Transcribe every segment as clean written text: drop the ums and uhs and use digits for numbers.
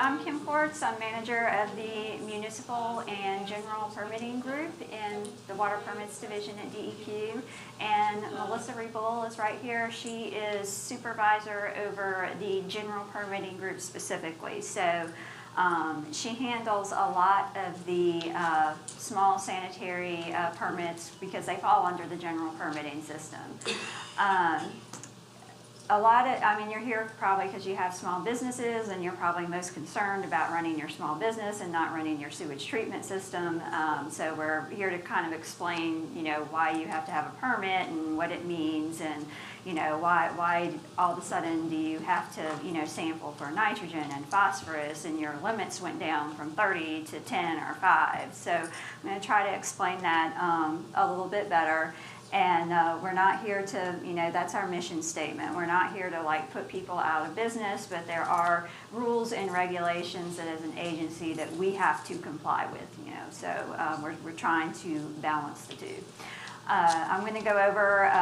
I'm Kim Quartz. I'm manager of the Municipal and General Permitting Group in the Water Permits Division at DEQ. And Melissa Rebel is right here. She is supervisor over the General Permitting Group specifically. So she handles a lot of the small sanitary permits because they fall under the General Permitting System. You're here probably because you have small businesses and you're probably most concerned about running your small business and not running your sewage treatment system. So we're here to kind of explain, why you have to have a permit and what it means and, why all of a sudden do you have to, sample for nitrogen and phosphorus and your limits went down from 30 to 10 or 5. So I'm going to try to explain that a little bit better. And we're not here to, that's our mission statement. We're not here to put people out of business, but there are rules and regulations that as an agency that we have to comply with, So we're trying to balance the two. I'm going to go over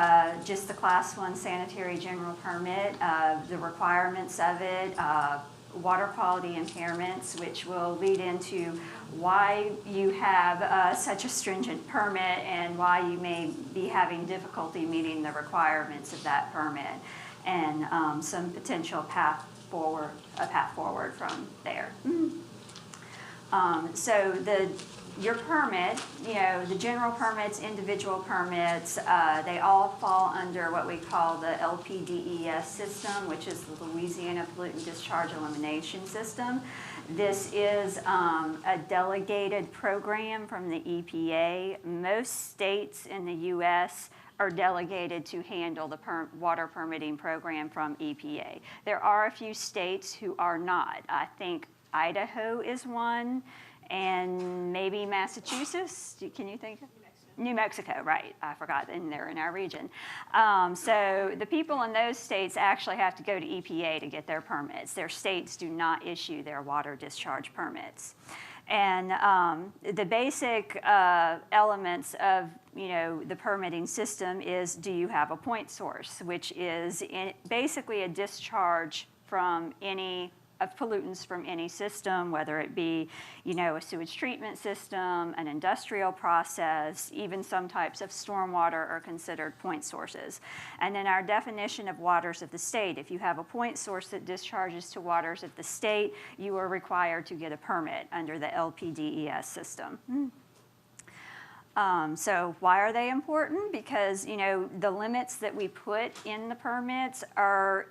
just the Class 1 sanitary general permit, the requirements of it, water quality impairments, which will lead into why you have such a stringent permit and why you may be having difficulty meeting the requirements of that permit, and some potential path forward from there. So your permit, the general permits, individual permits, they all fall under what we call the LPDES system, which is the Louisiana Pollutant Discharge Elimination System. This is a delegated program from the EPA. Most states in the U.S. are delegated to handle the water permitting program from EPA. There are a few states who are not. I think Idaho is one, and maybe Massachusetts. Can you think of? New Mexico, right. I forgot, and they're in our region. So the people in those states actually have to go to EPA to get their permits. Their states do not issue their water discharge permits. And the basic elements of the permitting system is, do you have a point source, which is basically a discharge from of pollutants from any system, whether it be, a sewage treatment system, an industrial process, even some types of stormwater are considered point sources. And then our definition of waters of the state, if you have a point source that discharges to waters of the state, you are required to get a permit under the LPDES system. So why are they important? Because, the limits that we put in the permits are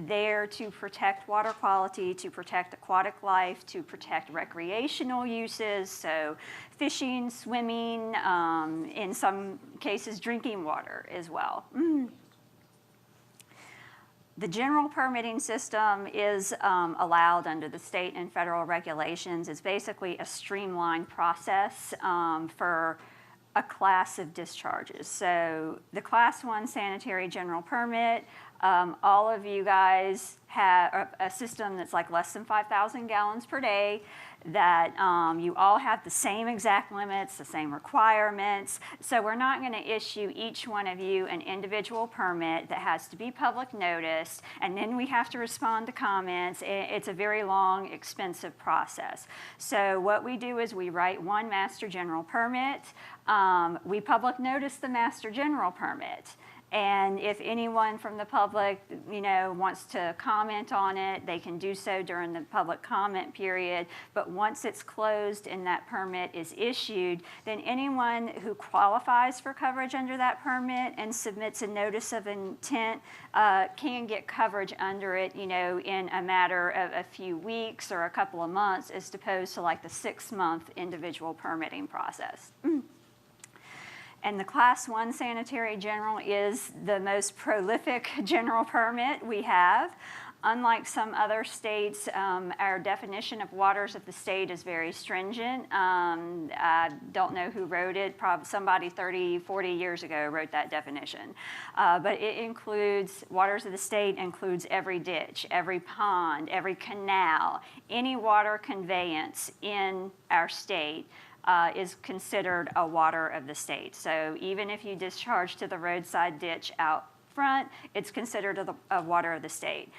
there to protect water quality, to protect aquatic life, to protect recreational uses, so fishing, swimming, in some cases drinking water as well. The general permitting system is allowed under the state and federal regulations. It's basically a streamlined process for a class of discharges. So the Class 1 sanitary general permit, all of you guys have a system that's less than 5,000 gallons per day, that you all have the same exact limits, the same requirements. So we're not going to issue each one of you an individual permit that has to be public noticed, and then we have to respond to comments. It's a very long, expensive process. So what we do is we write one master general permit. We public notice the master general permit. And if anyone from the public, wants to comment on it, they can do so during the public comment period. But once it's closed and that permit is issued, then anyone who qualifies for coverage under that permit and submits a notice of intent can get coverage under it, in a matter of a few weeks or a couple of months, as opposed to the 6-month individual permitting process. And the Class 1 sanitary general is the most prolific general permit we have. Unlike some other states, our definition of waters of the state is very stringent. I don't know who wrote it. Probably somebody 30, 40 years ago wrote that definition. But it includes, waters of the state includes every ditch, every pond, every canal, any water conveyance in our state is considered a water of the state. So even if you discharge to the roadside ditch out front, it's considered a water of the state.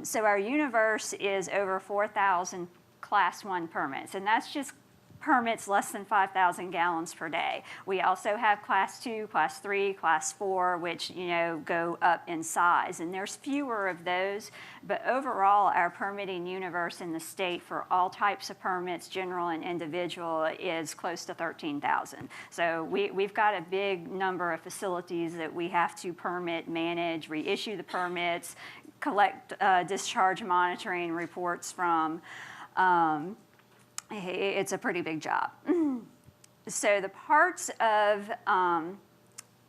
So our universe is over 4,000 Class 1 permits, and that's just permits less than 5,000 gallons per day. We also have Class 2, Class 3, Class 4, which, you know, go up in size, and there's fewer of those, but overall, our permitting universe in the state for all types of permits, general and individual, is close to 13,000. So we've got a big number of facilities that we have to permit, manage, reissue the permits, collect discharge monitoring reports from. It's a pretty big job. So the parts of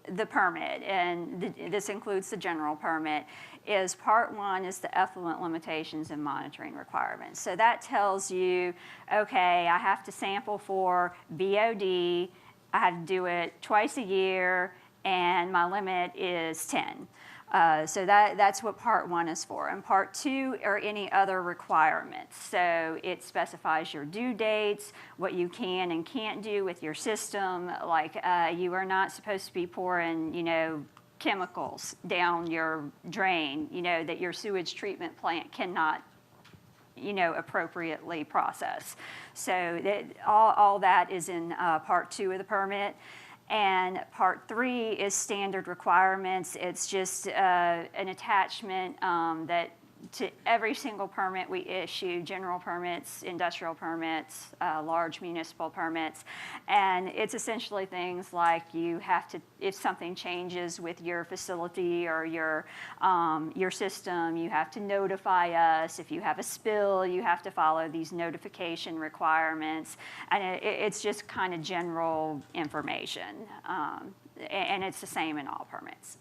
the permit, and this includes the general permit, is part one is the effluent limitations and monitoring requirements. So that tells you, okay, I have to sample for BOD, I have to do it twice a year, and my limit is 10. So that's what part one is for. And part two are any other requirements. So it specifies your due dates, what you can and can't do with your system. Like you are not supposed to be pouring, you know, chemicals down your drain, you know, that your sewage treatment plant cannot, you know, appropriately process. So that, all that is in part two of the permit. And part three is standard requirements. It's just an attachment that to every single permit we issue, general permits, industrial permits, large municipal permits. And it's essentially things like you have to, if something changes with your facility or your system, you have to notify us. If you have a spill, you have to follow these notification requirements. And it's just kind of general information. And it's the same in all permits.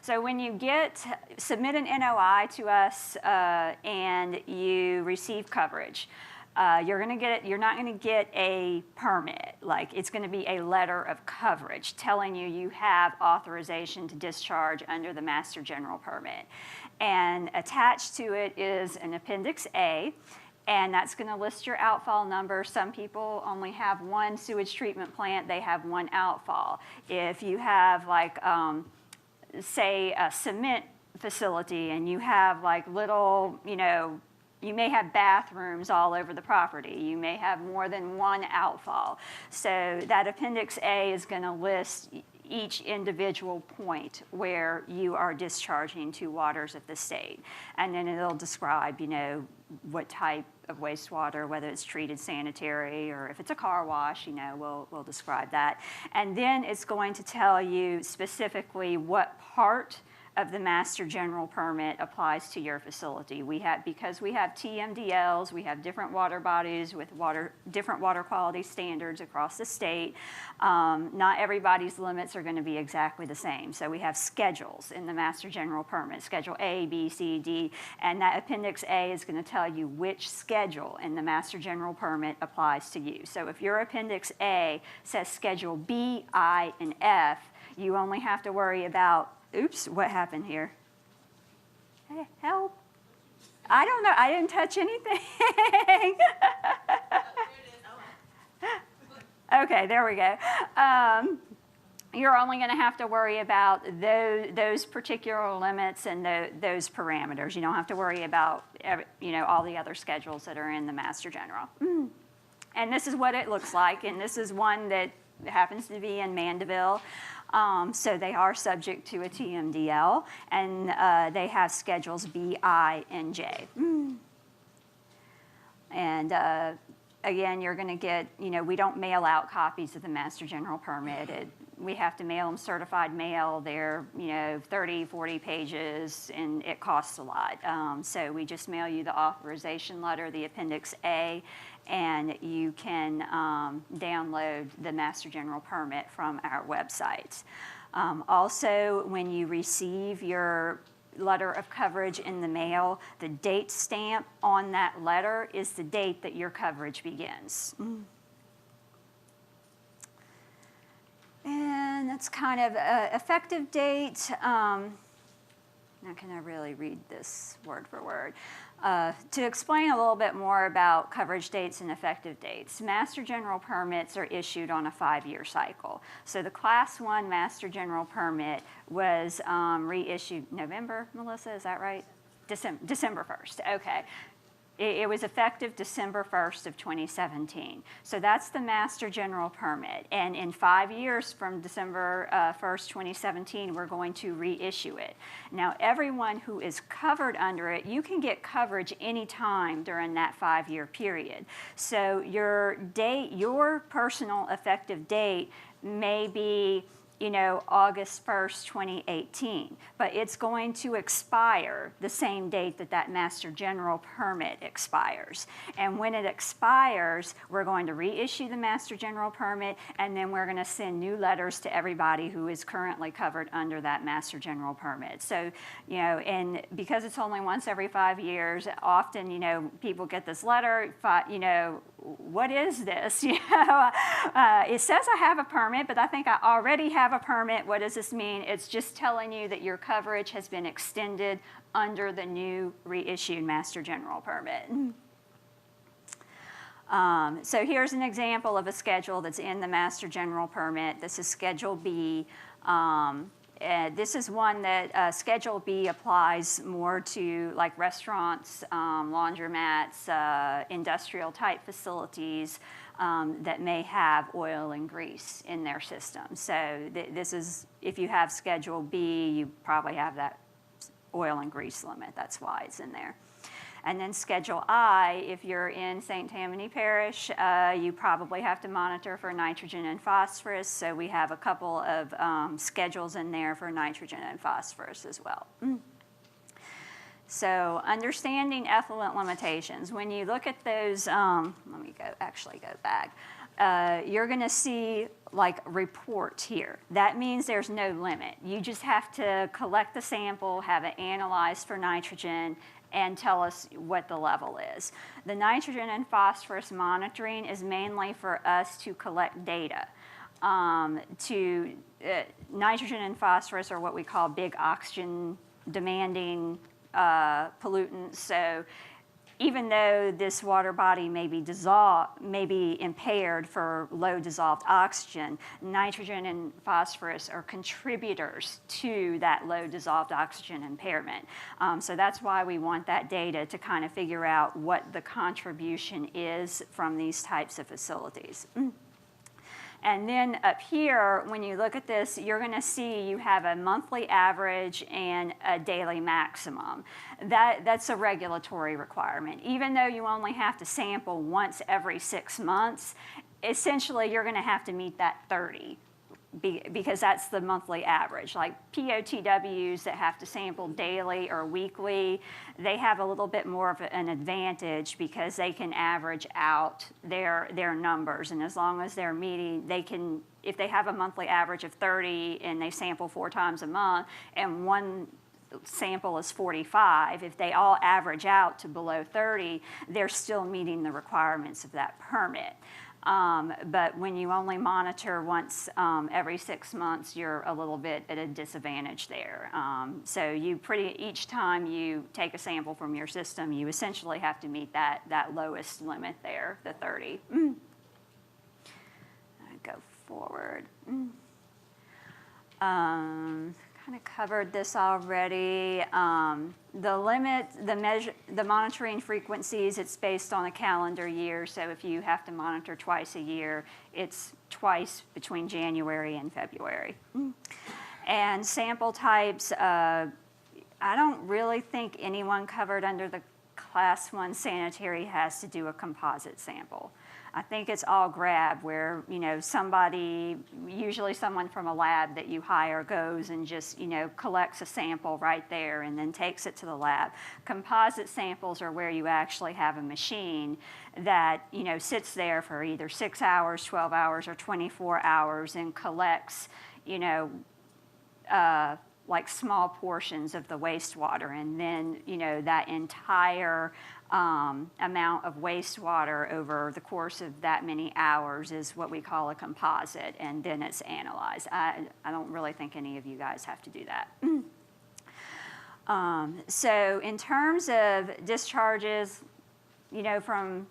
So when you submit an NOI to us and you receive coverage, you're not going to get a permit. Like, it's going to be a letter of coverage telling you have authorization to discharge under the Master General Permit. And attached to it is an Appendix A, and that's going to list your outfall number. Some people only have one sewage treatment plant, they have one outfall. If you have like say a cement facility and you have like little, you know, you may have bathrooms all over the property. You may have more than one outfall. So that Appendix A is going to list each individual point where you are discharging to waters of the state. And then it'll describe, you know, what type of wastewater, whether it's treated sanitary or if it's a car wash, you know, we'll describe that. And then it's going to tell you specifically what part of the Master General Permit applies to your facility. Because we have TMDLs, we have different water bodies with different water quality standards across the state. Not everybody's limits are going to be exactly the same. So we have schedules in the Master General Permit, Schedule A, B, C, D, and that Appendix A is going to tell you which schedule in the Master General Permit applies to you. So if your Appendix A says Schedule B, I, and F, you only have to worry about, oops, what happened here? Hey, help. I don't know. I didn't touch anything. Okay, there we go. You're only going to have to worry about those particular limits and those parameters. You don't have to worry about, you know, all the other schedules that are in the Master General. And this is what it looks like. And this is one that happens to be in Mandeville. So they are subject to a TMDL, and they have schedules B, I, and J. And again, you're going to get, you know, we don't mail out copies of the Master General Permit. We have to mail them certified mail. They're, you know, 30, 40 pages, and it costs a lot. So we just mail you the authorization letter, the Appendix A, and you can download the Master General Permit from our website. Also, when you receive your letter of coverage in the mail, the date stamp on that letter is the date that your coverage begins. And that's kind of an effective date. Now can I really read this word for word? To explain a little bit more about coverage dates and effective dates, Master General Permits are issued on a 5-year cycle. So the Class 1 Master General Permit was reissued November, Melissa, is that right? December 1st, okay. It was effective December 1st of 2017. So that's the Master General Permit. And in 5 years from December 1st, 2017, we're going to reissue it. Now, everyone who is covered under it, you can get coverage anytime during that 5-year period. So your personal effective date may be, you know, August 1st, 2018, but it's going to expire the same date that that Master General Permit expires. And when it expires, we're going to reissue the Master General Permit, and then we're going to send new letters to everybody who is currently covered under that Master General Permit. So, you know, and because it's only once every 5 years, often, you know, people get this letter, you know, what is this? You know, it says I have a permit, but I think I already have a permit. What does this mean? It's just telling you that your coverage has been extended under the new reissued Master General Permit. So here's an example of a schedule that's in the Master General Permit. This is Schedule B. This is one that Schedule B applies more to like restaurants, laundromats, industrial type facilities that may have oil and grease in their system. So this is, if you have Schedule B, you probably have that oil and grease limit. That's why it's in there. And then Schedule I, if you're in St. Tammany Parish, you probably have to monitor for nitrogen and phosphorus. So we have a couple of schedules in there for nitrogen and phosphorus as well. So understanding effluent limitations. When you look at those, let me actually go back. You're going to see like report here. That means there's no limit. You just have to collect the sample, have it analyzed for nitrogen, and tell us what the level is. The nitrogen and phosphorus monitoring is mainly for us to collect data. Nitrogen and phosphorus are what we call big oxygen demanding pollutants. So even though this water body may be impaired for low dissolved oxygen, nitrogen and phosphorus are contributors to that low dissolved oxygen impairment. So that's why we want that data to kind of figure out what the contribution is from these types of facilities. And then up here, when you look at this, you're going to see you have a monthly average and a daily maximum. That's a regulatory requirement. Even though you only have to sample once every 6 months, essentially you're going to have to meet that 30 because that's the monthly average. Like POTWs that have to sample daily or weekly, they have a little bit more of an advantage because they can average out their numbers. And as long as they're meeting, they can, if they have a monthly average of 30 and they sample 4 times a month and one sample is 45, if they all average out to below 30, they're still meeting the requirements of that permit. But when you only monitor once every 6 months, you're a little bit at a disadvantage there. So each time you take a sample from your system, you essentially have to meet that lowest limit there, the 30. Go forward. Kind of covered this already. The limit, the monitoring frequencies, it's based on a calendar year. So if you have to monitor twice a year, it's twice between January and February. And sample types, I don't really think anyone covered under the Class 1 sanitary has to do a composite sample. I think it's all grab where, you know, usually someone from a lab that you hire goes and just, you know, collects a sample right there and then takes it to the lab. Composite samples are where you actually have a machine that, you know, sits there for either 6 hours, 12 hours, or 24 hours and collects, you know, like small portions of the wastewater. And then, you know, that entire amount of wastewater over the course of that many hours is what we call a composite, and then it's analyzed. I don't really think any of you guys have to do that. So in terms of discharges, you know, from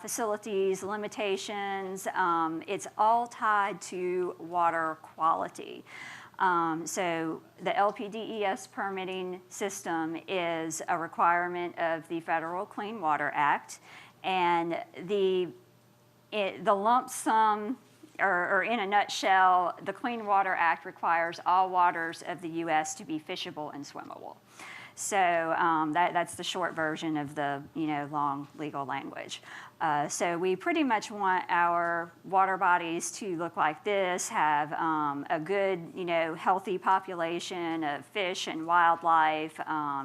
facilities, limitations, it's all tied to water quality. So the LPDES permitting system is a requirement of the Federal Clean Water Act, and the lump sum, or in a nutshell, the Clean Water Act requires all waters of the U.S. to be fishable and swimmable. So that's the short version of the long legal language. So we pretty much want our water bodies to look like this, have a good healthy population of fish and wildlife,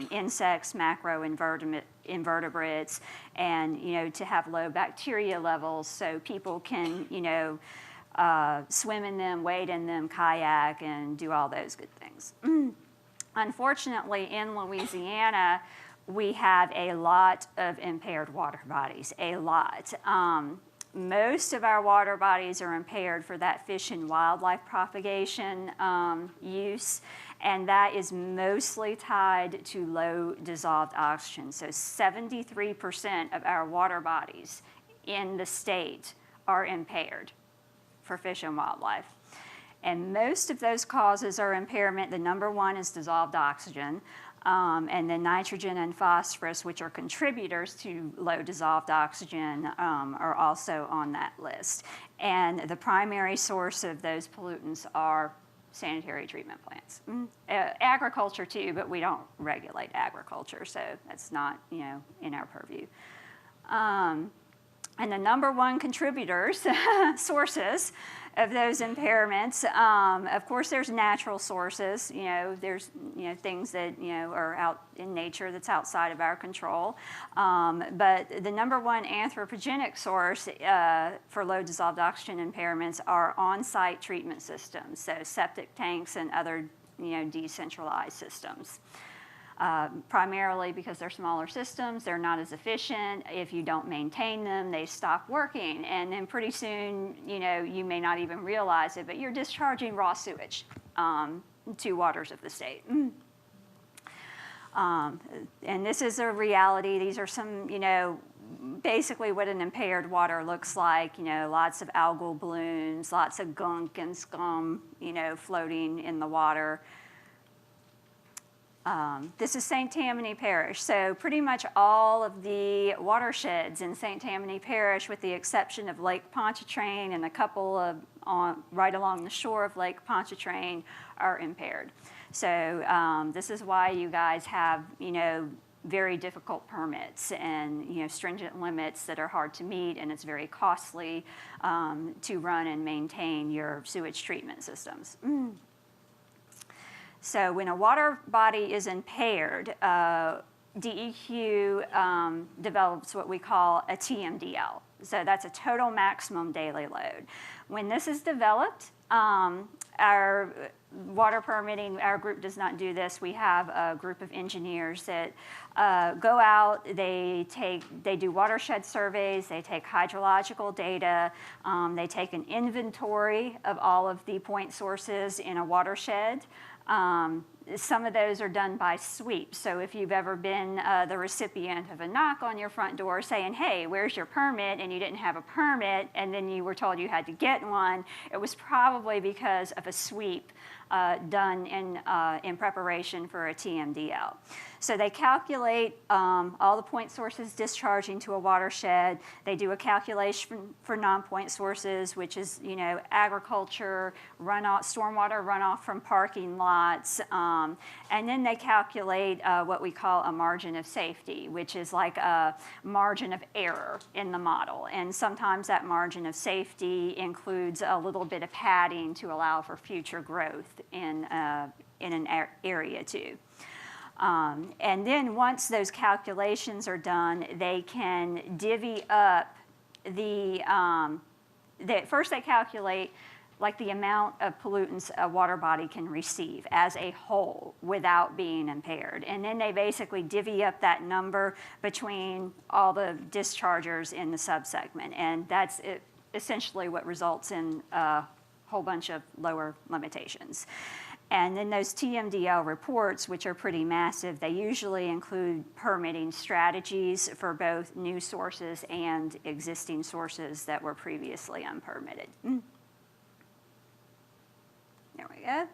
insects, macroinvertebrates, and to have low bacteria levels so people can swim in them, wade in them, kayak, and do all those good things. Unfortunately, in Louisiana, we have a lot of impaired water bodies, a lot. Most of our water bodies are impaired for that fish and wildlife propagation use, and that is mostly tied to low dissolved oxygen. So 73% of our water bodies in the state are impaired for fish and wildlife. And most of those causes are impairment. The number one is dissolved oxygen, and then nitrogen and phosphorus, which are contributors to low dissolved oxygen, are also on that list. And the primary source of those pollutants are sanitary treatment plants. Agriculture too, but we don't regulate agriculture, so that's not in our purview. And the number one contributors, sources of those impairments, of course, there's natural sources. There's things that are out in nature that's outside of our control. But the number one anthropogenic source for low dissolved oxygen impairments are on-site treatment systems, so septic tanks and other decentralized systems. Primarily because they're smaller systems, they're not as efficient. If you don't maintain them, they stop working. And then pretty soon, you may not even realize it, but you're discharging raw sewage to waters of the state. And this is a reality. These are some, basically what an impaired water looks like. Lots of algal blooms, lots of gunk and scum, floating in the water. This is St. Tammany Parish, so pretty much all of the watersheds in St. Tammany Parish, with the exception of Lake Pontchartrain and a couple of right along the shore of Lake Pontchartrain, are impaired. So this is why you guys have very difficult permits and stringent limits that are hard to meet, and it's very costly to run and maintain your sewage treatment systems. So when a water body is impaired, DEQ develops what we call a TMDL. So that's a total maximum daily load. When this is developed, our water permitting, our group does not do this. We have a group of engineers that go out, they do watershed surveys, they take hydrological data, they take an inventory of all of the point sources in a watershed. Some of those are done by sweep. So if you've ever been the recipient of a knock on your front door saying, hey, where's your permit? And you didn't have a permit, and then you were told you had to get one, it was probably because of a sweep done in preparation for a TMDL. So they calculate all the point sources discharging to a watershed. They do a calculation for non-point sources, which is agriculture, runoff, stormwater runoff from parking lots, and then they calculate what we call a margin of safety, which is like a margin of error in the model. And sometimes that margin of safety includes a little bit of padding to allow for future growth in an area too. And then once those calculations are done, they can divvy up first they calculate like the amount of pollutants a water body can receive as a whole without being impaired. And then they basically divvy up that number between all the dischargers in the subsegment. And that's essentially what results in a whole bunch of lower limitations. And then those TMDL reports, which are pretty massive, they usually include permitting strategies for both new sources and existing sources that were previously unpermitted. There we go.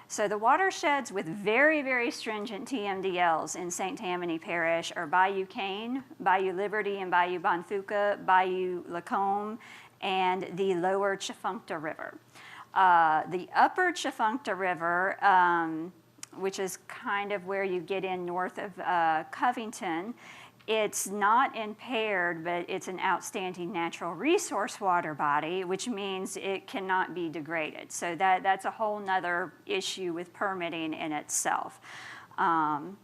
So the watersheds with very, very stringent TMDLs in St. Tammany Parish are Bayou Cane, Bayou Liberty and Bayou Bonfuca, Bayou Lacombe, and the lower Tchefuncte River. The upper Tchefuncte River, which is kind of where you get in north of Covington, it's not impaired, but it's an outstanding natural resource water body, which means it cannot be degraded. So that's a whole nother issue with permitting in itself. In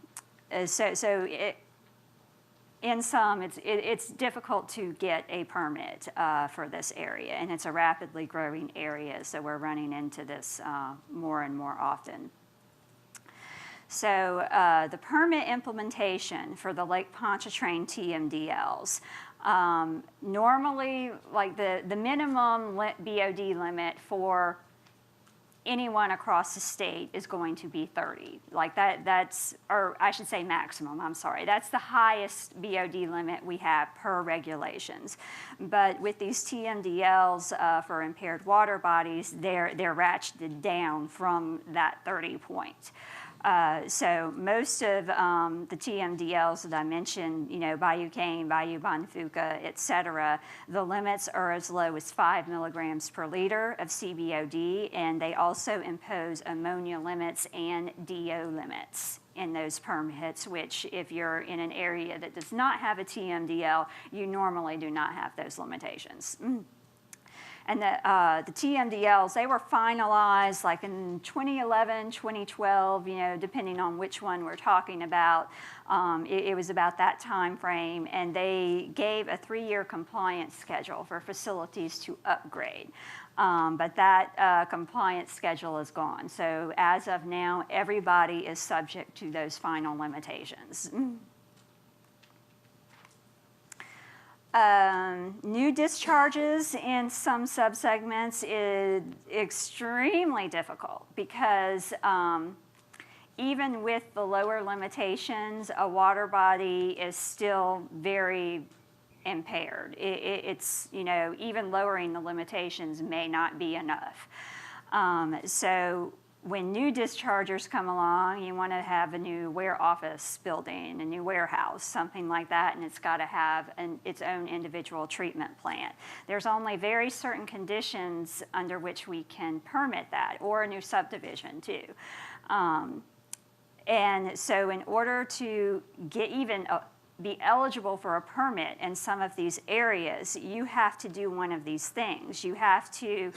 sum, it's difficult to get a permit for this area, and it's a rapidly growing area, so we're running into this more and more often. So the permit implementation for the Lake Pontchartrain TMDLs, normally, like the minimum BOD limit for anyone across the state is going to be 30. Like that's, or I should say maximum, I'm sorry. That's the highest BOD limit we have per regulations. But with these TMDLs for impaired water bodies, they're ratcheted down from that 30 point. So most of the TMDLs that I mentioned, you know, Bayou Cane, Bayou Bonfuca, et cetera, the limits are as low as 5 milligrams per liter of CBOD, and they also impose ammonia limits and DO limits in those permits, which if you're in an area that does not have a TMDL, you normally do not have those limitations. And the TMDLs, they were finalized like in 2011, 2012, you know, depending on which one we're talking about. It was about that time frame, and they gave a 3-year compliance schedule for facilities to upgrade. But that compliance schedule is gone. So as of now, everybody is subject to those final limitations. New discharges in some subsegments is extremely difficult because even with the lower limitations, a water body is still very impaired. It's, you know, even lowering the limitations may not be enough. So when new dischargers come along, you want to have a new office building, a new warehouse, something like that, and it's got to have its own individual treatment plant. There's only very certain conditions under which we can permit that, or a new subdivision too. And so in order to get even be eligible for a permit in some of these areas, you have to do one of these things. You have to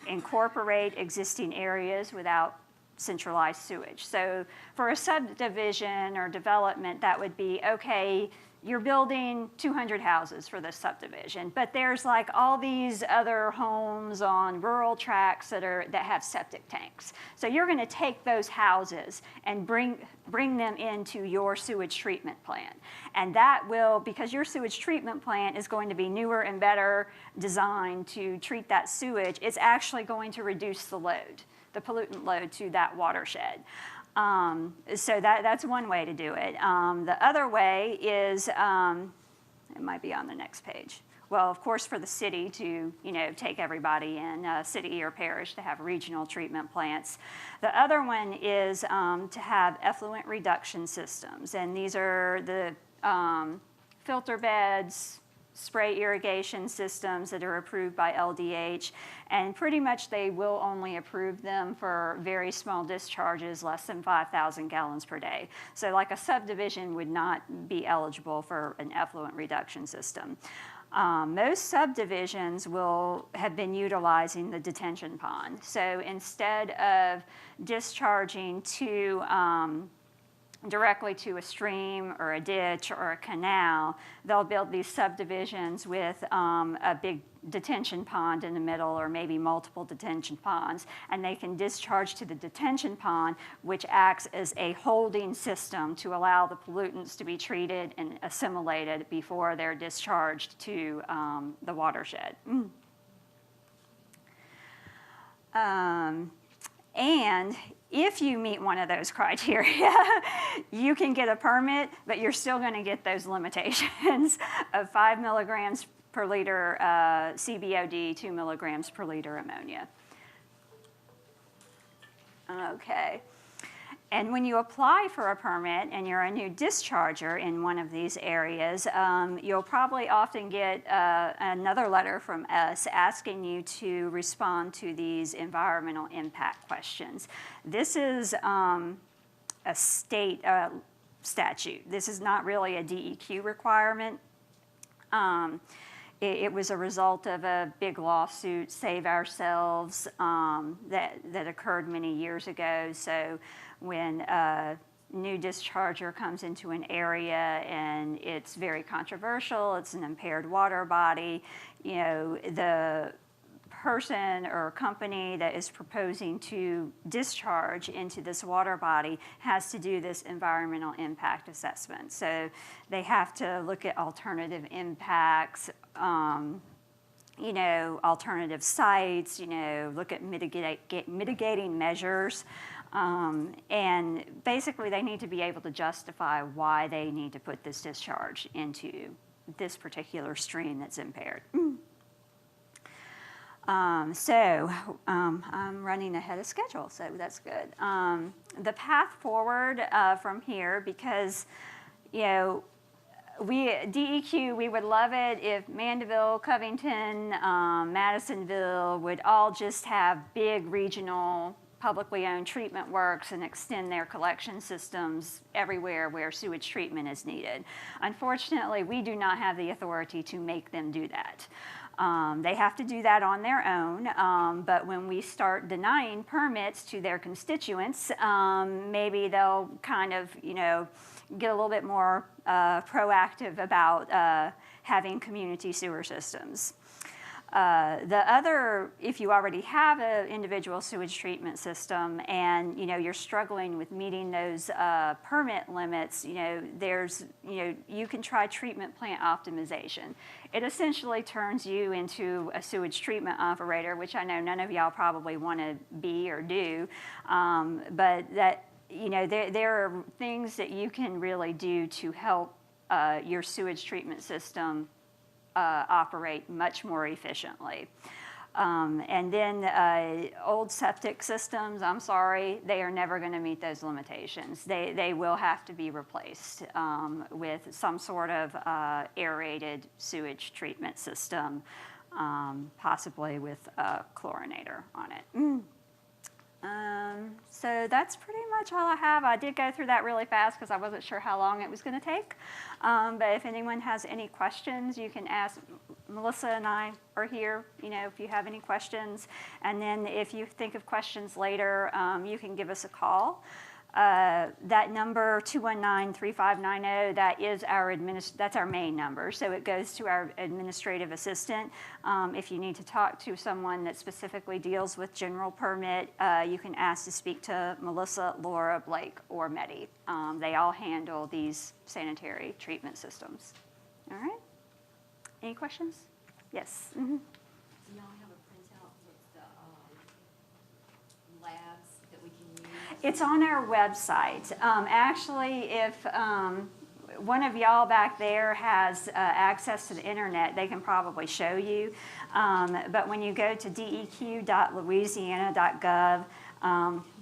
incorporate existing areas without centralized sewage. So for a subdivision or development, that would be, okay, you're building 200 houses for this subdivision, but there's like all these other homes on rural tracts that have septic tanks. So you're going to take those houses and bring them into your sewage treatment plant. And that will, because your sewage treatment plant is going to be newer and better designed to treat that sewage, it's actually going to reduce the load, the pollutant load to that watershed. So that's one way to do it. The other way is, it might be on the next page. Well, of course, for the city to, you know, take everybody in, city or parish to have regional treatment plants. The other one is to have effluent reduction systems, and these are the filter beds, spray irrigation systems that are approved by LDH, and pretty much they will only approve them for very small discharges, less than 5,000 gallons per day. So like a subdivision would not be eligible for an effluent reduction system. Most subdivisions will have been utilizing the detention pond. So instead of discharging to directly to a stream or a ditch or a canal, they'll build these subdivisions with a big detention pond in the middle, or maybe multiple detention ponds, and they can discharge to the detention pond, which acts as a holding system to allow the pollutants to be treated and assimilated before they're discharged to the watershed. And if you meet one of those criteria, you can get a permit, but you're still going to get those limitations of 5 milligrams per liter CBOD, 2 milligrams per liter ammonia. Okay. And when you apply for a permit and you're a new discharger in one of these areas, you'll probably often get another letter from us asking you to respond to these environmental impact questions. This is a state statute. This is not really a DEQ requirement. It was a result of a big lawsuit, Save Ourselves, that occurred many years ago. So when a new discharger comes into an area and it's very controversial, it's an impaired water body, the person or company that is proposing to discharge into this water body has to do this environmental impact assessment. So they have to look at alternative impacts, alternative sites, look at mitigating measures. And basically they need to be able to justify why they need to put this discharge into this particular stream that's impaired. I'm running ahead of schedule, so that's good. The path forward from here, because, DEQ, we would love it if Mandeville, Covington, Madisonville would all just have big regional publicly owned treatment works and extend their collection systems everywhere where sewage treatment is needed. Unfortunately, we do not have the authority to make them do that. They have to do that on their own, but when we start denying permits to their constituents, maybe they'll kind of, get a little bit more proactive about having community sewer systems. If you already have an individual sewage treatment system and you're struggling with meeting those permit limits, you can try treatment plant optimization. It essentially turns you into a sewage treatment operator, which I know none of y'all probably want to be or do, but that there are things that you can really do to help your sewage treatment system operate much more efficiently. And then old septic systems, I'm sorry, they are never going to meet those limitations. They will have to be replaced with some sort of aerated sewage treatment system, possibly with a chlorinator on it. So that's pretty much all I have. I did go through that really fast because I wasn't sure how long it was going to take. But if anyone has any questions, you can ask. Melissa and I are here, if you have any questions. And then if you think of questions later, you can give us a call. That number, 219-3590, that's our main number. So it goes to our administrative assistant. If you need to talk to someone that specifically deals with general permit, you can ask to speak to Melissa, Laura, Blake, or Medi. They all handle these sanitary treatment systems. All right? Any questions? Yes. Mm-hmm. Do y'all have a printout with the labs that we can use? It's on our website. Actually, if one of y'all back there has access to the internet, they can probably show you. But when you go to deq.louisiana.gov,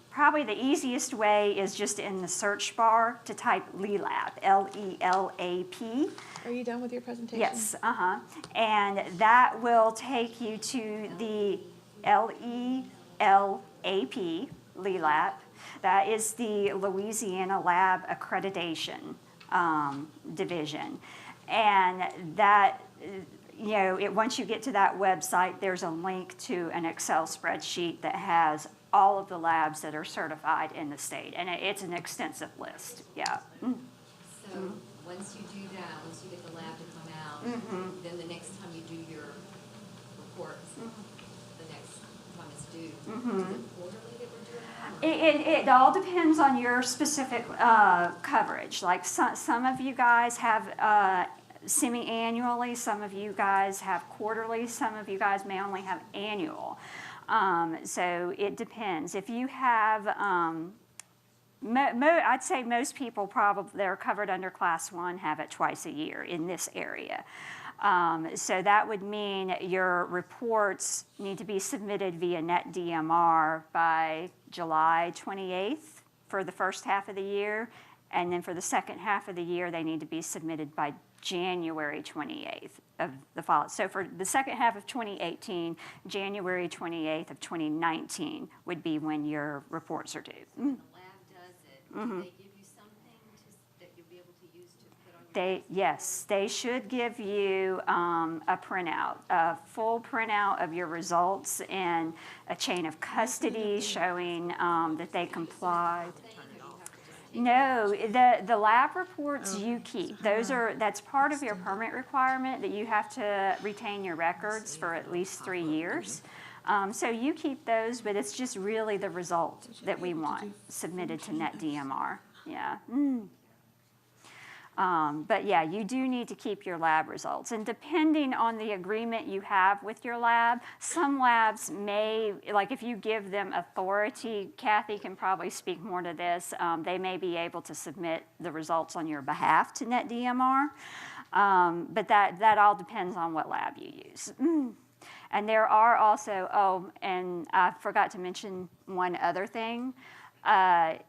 probably the easiest way is just in the search bar to type LELAP, L-E-L-A-P. Are you done with your presentation? Yes, and that will take you to the LELAP, LELAP. That is the Louisiana Lab Accreditation Division. And that, once you get to that website, there's a link to an Excel spreadsheet that has all of the labs that are certified in the state. And it's an extensive list, yeah. So once you do that, once you get the lab to come out, then the next time you do your reports, the next time it's due, is it quarterly that we're doing that? It all depends on your specific coverage. Like some of you guys have semi-annually, some of you guys have quarterly, some of you guys may only have annual. So it depends. If you have, I'd say most people probably, they're covered under Class 1, have it twice a year in this area. So that would mean your reports need to be submitted via NetDMR by July 28th for the first half of the year. And then for the second half of the year, they need to be submitted by January 28th of the following. So for the second half of 2018, January 28th of 2019 would be when your reports are due. When the lab does it, do they give you something that you'll be able to use to put on your Yes, they should give you a printout, a full printout of your results and a chain of custody showing that they complied. No, the lab reports you keep. That's part of your permit requirement that you have to retain your records for at least 3 years. So you keep those, but it's just really the result that we want submitted to NetDMR. Yeah. But yeah, you do need to keep your lab results. And depending on the agreement you have with your lab, some labs may, like if you give them authority, Kathy can probably speak more to this, they may be able to submit the results on your behalf to NetDMR. But that all depends on what lab you use. And there are also, and I forgot to mention one other thing,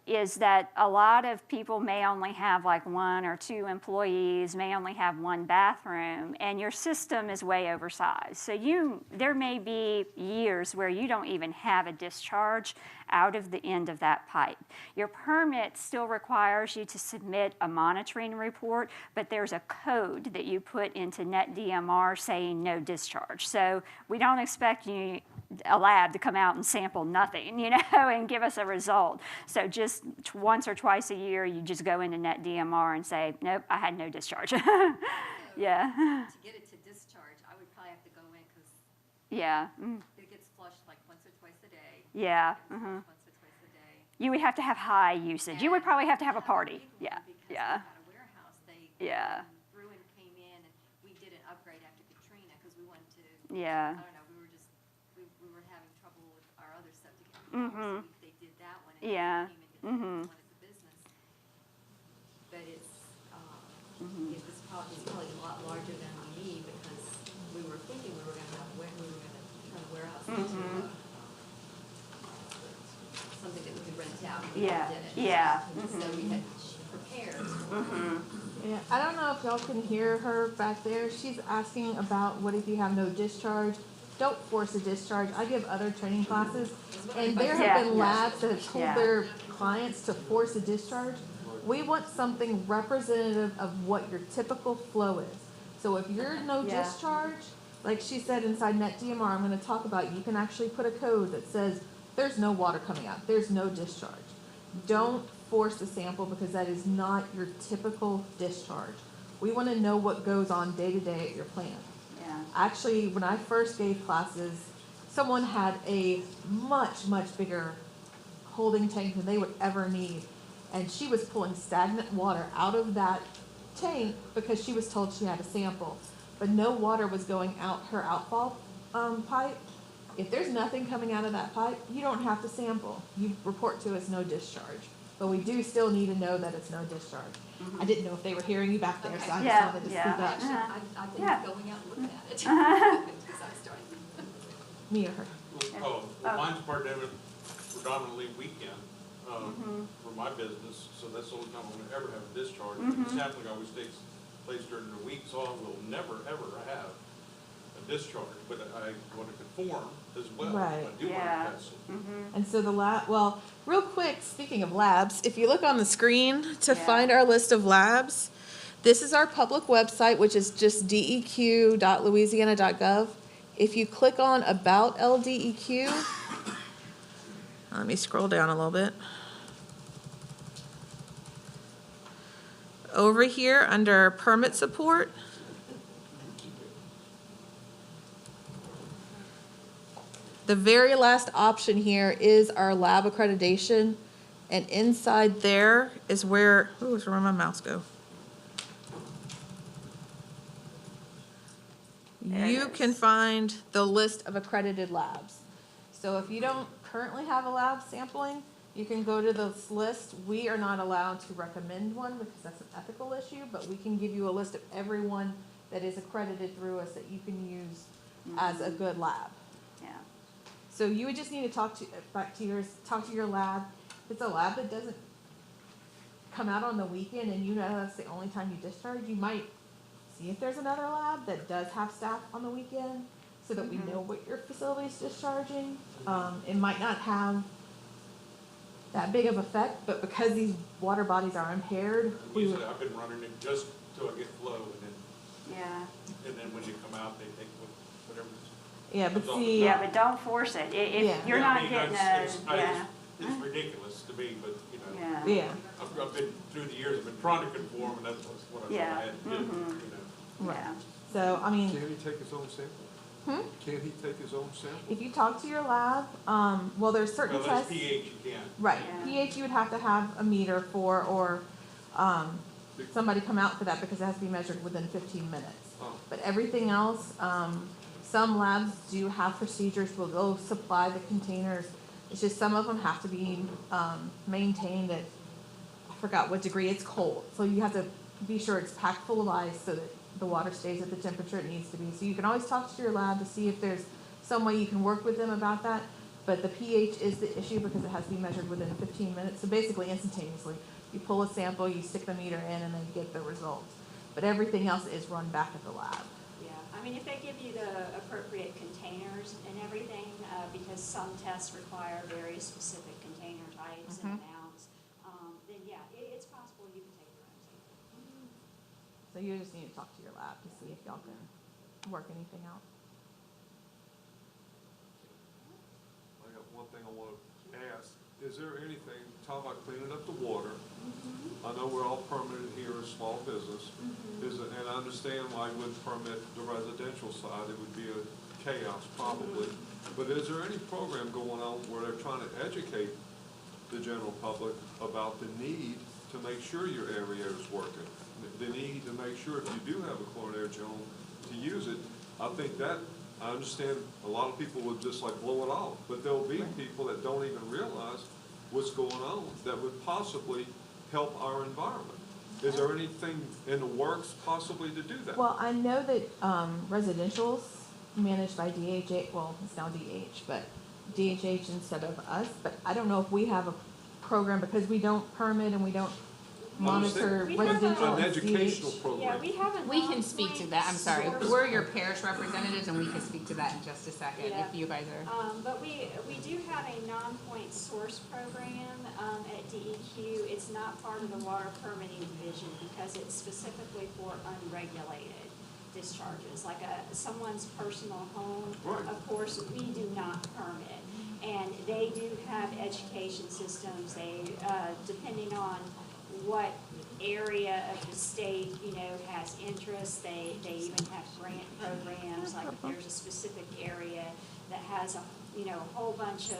is that a lot of people may only have like 1 or 2 employees, may only have 1 bathroom, and your system is way oversized. So there may be years where you don't even have a discharge out of the end of that pipe. Your permit still requires you to submit a monitoring report, but there's a code that you put into NetDMR saying no discharge. So we don't expect a lab to come out and sample nothing, and give us a result. So just once or twice a year, you just go into NetDMR and say, nope, I had no discharge. Yeah. To get it to discharge, I would probably have to go in because yeah. it gets flushed like once or twice a day. Yeah. Once or twice a day. You would have to have high usage. You would probably have to have a party. Yeah. Because Yeah. we had a warehouse, they Bruin came in and we did an upgrade after Katrina because we wanted to. Yeah. I don't know. We were having trouble with our other septic. So they did that one. And Yeah. Came in wanted the business. But it's probably a lot larger than we need because we were thinking we were going to turn the warehouse into something that we could rent out. We Yeah. did it. Yeah. So we had prepared. Yeah, I don't know if y'all can hear her back there. She's asking about what if you have no discharge. Don't force a discharge. I give other training classes, and there have been labs that have told their clients to force a discharge. We want something representative of what your typical flow is. So if you're no discharge, like she said inside NetDMR, I'm going to talk about, you can actually put a code that says there's no water coming out, there's no discharge. Don't force the sample because that is not your typical discharge. We want to know what goes on day to day at your plant. Yeah. Actually, when I first gave classes, someone had a much, much bigger holding tank than they would ever need. And she was pulling stagnant water out of that tank because she was told she had a sample. But no water was going out her outfall pipe. If there's nothing coming out of that pipe, you don't have to sample. You report to us no discharge. But we do still need to know that it's no discharge. I didn't know if they were hearing you back there, so I just wanted to speak up. Actually, I've been going out and looking at it. Because I started. Me or her. Mine's predominantly weekend for my business, so that's the only time I'm gonna ever have a discharge. The sampling always takes place during the week, so I will never, ever have a discharge, but I want to conform as well. Right. I do want to test it. And so the lab, well, real quick, speaking of labs, if you look on the screen to find our list of labs, this is our public website, which is just deq.louisiana.gov. If you click on About LDEQ, let me scroll down a little bit. Over here under Permit Support, the very last option here is our lab accreditation, and inside there is where, where'd my mouse go? You can find the list of accredited labs. So if you don't currently have a lab sampling, you can go to this list. We are not allowed to recommend one because that's an ethical issue, but we can give you a list of everyone that is accredited through us that you can use as a good lab. Yeah. So you would just need to talk to your lab. If it's a lab that doesn't come out on the weekend and you know that's the only time you discharge, you might see if there's another lab that does have staff on the weekend so that we know what your facility's discharging. It might not have that big of effect, but because these water bodies are impaired, Usually I've been running it just till I get flow, Yeah. and then when they come out, they take whatever's. yeah, but Comes off see, the Yeah, but don't force it. If Yeah. you're Yeah, I not mean, getting it's ridiculous to me, but, you know. yeah. yeah, I've been, through the years, I've been trying to conform, and that's what I thought I had to do, you know. right. Yeah. So, I mean, Can he take his own sample? Can he take his own sample? if you talk to your lab, well, there's certain Well, that's tests. pH you can. Right, Yeah. pH you would have to have a meter for, or somebody come out for that because it has to be measured within 15 minutes. Oh. But everything else, some labs do have procedures where they'll supply the containers. It's just some of them have to be maintained at, I forgot what degree, it's cold. So you have to be sure it's packed full of ice so that the water stays at the temperature it needs to be. So you can always talk to your lab to see if there's some way you can work with them about that. But the pH is the issue because it has to be measured within 15 minutes. So basically instantaneously, you pull a sample, you stick the meter in, and then you get the results. But everything else is run back at the lab. Yeah, I mean, if they give you the appropriate containers and everything, because some tests require very specific container types and amounts, then yeah, it's possible you can take your own sample. So you just need to talk to your lab to see if y'all can work anything out. I got one thing I want to ask. Is there anything, talk about cleaning up the water? I know we're all permitted here as small business. And I understand why you wouldn't permit the residential side. It would be a chaos probably. But is there any program going on where they're trying to educate the general public about the need to make sure your aerator is working? The need to make sure if you do have a chlorinated zone to use it. I think that, I understand a lot of people would just like blow it off, but there'll be people that don't even realize what's going on that would possibly help our environment. Is there anything in the works possibly to do that? Well, I know that residential's managed by DHH, well, it's now DH, but DHH instead of us, but I don't know if we have a program because we don't permit and we don't monitor We have a- residential An as educational DH. program. Yeah, we have a We can speak to that, I'm sorry, non-point we're your parish representatives and we can speak to that in just a second Yeah. if you guys are. But we do have a non-point source program at DEQ. It's not part of the water permitting division because it's specifically for unregulated discharges, like someone's personal home. Right. Of course, we do not permit. And they do have education systems. They, depending on what area of the state, has interest, they even have grant programs, like if there's a specific area that has a whole bunch of,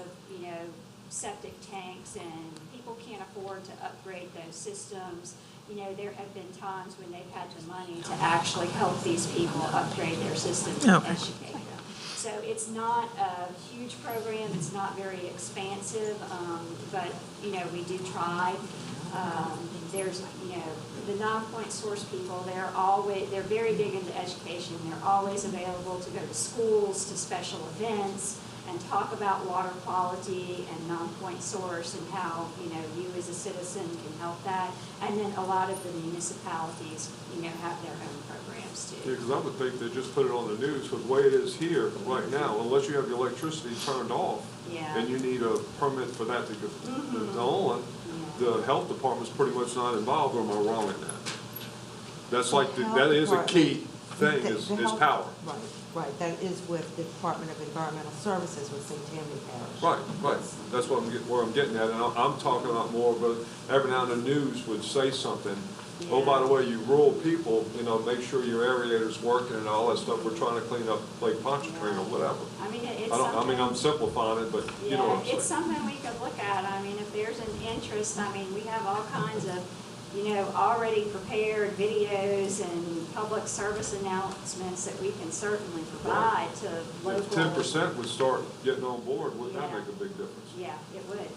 septic tanks and people can't afford to upgrade those systems. There have been times when they've had the money to actually help these people upgrade their systems and educate them. So it's not a huge program, it's not very expansive, but, we do try. There's, the non-point source people, they're very big into education. They're always available to go to schools, to special events, and talk about water quality and non-point source and how, you as a citizen can help that. And then a lot of the municipalities, have their own programs Yeah, too. because I would think they just put it on the news, because the way it is here right now, unless you have your electricity turned off, Yeah. and you need a permit for that to go on, the health department's pretty much not involved, or am I wrong in that? That's like, that is a key thing, is power. Right, that is with the Department of Environmental Services with St. Tammany Parish. Right, that's what where I'm getting at, and I'm talking about more, but every now and then the news would say something. Oh, by the way, you rural people, make sure your aerator's working and all that stuff, we're trying to clean up Lake Pontchartrain or whatever. I mean, it's I'm simplifying it, but you know what I'm saying. It's something we could look at. I mean, if there's an interest, we have all kinds of, already prepared videos and public service announcements that we can certainly provide to local. If 10% would start getting on board, wouldn't that Yeah. make a big difference? Yeah, it would.